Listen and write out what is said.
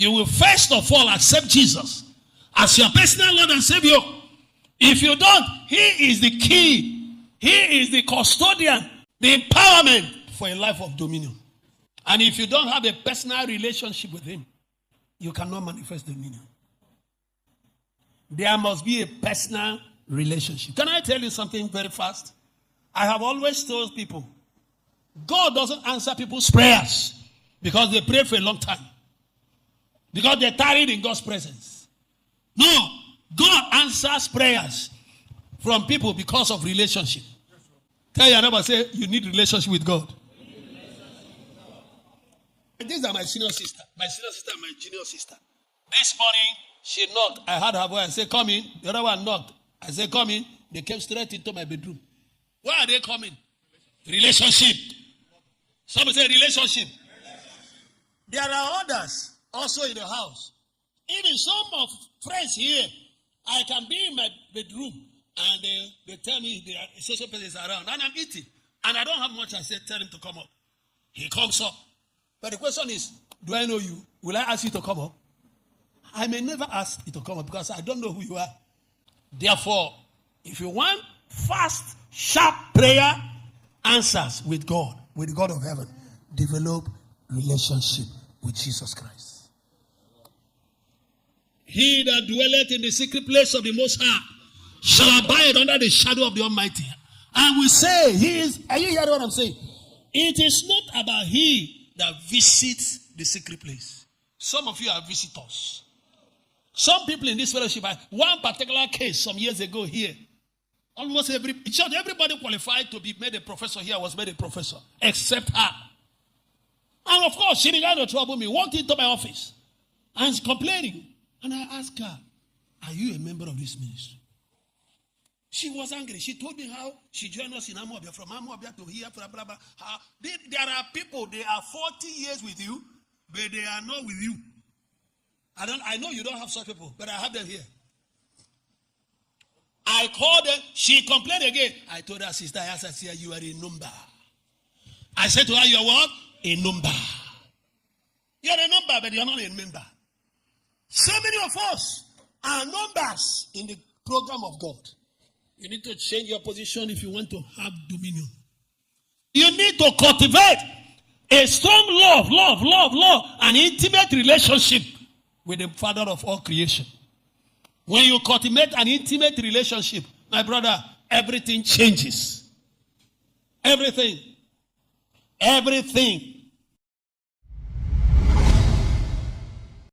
you will first of all accept Jesus as your personal Lord and Savior. If you don't, he is the key. He is the custodian, the empowerment for a life of dominion. And if you don't have a personal relationship with him, you cannot manifest dominion. There must be a personal relationship. Can I tell you something very fast? I have always told people, God doesn't answer people's prayers because they prayed for a long time. Because they tarried in God's presence. No, God answers prayers from people because of relationship. Tell your neighbor, say, you need relationship with God. These are my senior sister. My senior sister and my junior sister. This morning, she knocked. I heard her voice. I said, come in. The other one knocked. I said, come in. They came straight into my bedroom. Why are they coming? Relationship. Somebody say relationship. There are others also in the house. Even some of friends here, I can be in my bedroom and they tell me the social person is around and I'm eating. And I don't have much. I said, tell him to come up. He comes up. But the question is, do I know you? Will I ask you to come up? I may never ask you to come up because I don't know who you are. Therefore, if you want fast, sharp prayer answers with God, with the God of heaven, develop relationship with Jesus Christ. He that dwelleth in the secret place of the Most High shall abide under the shadow of the Almighty. And we say, he is, are you hearing what I'm saying? It is not about he that visits the secret place. Some of you are visitors. Some people in this fellowship, one particular case some years ago here, almost everybody qualified to be made a professor here was made a professor, except her. And of course, she began to trouble me, walked into my office, and she's complaining. And I asked her, are you a member of this ministry? She was angry. She told me how she joined us in Amobia, from Amobia to here, blah, blah, blah. There are people, they are 40 years with you, but they are not with you. I know you don't have such people, but I have them here. I called them. She complained again. I told her, sister, I said, you are a number. I said to her, you are what? A number. You are a number, but you are not a member. So many of us are numbers in the program of God. You need to change your position if you want to have dominion. You need to cultivate a strong love, an intimate relationship with the Father of all creation. When you cultivate an intimate relationship, my brother, everything changes. Everything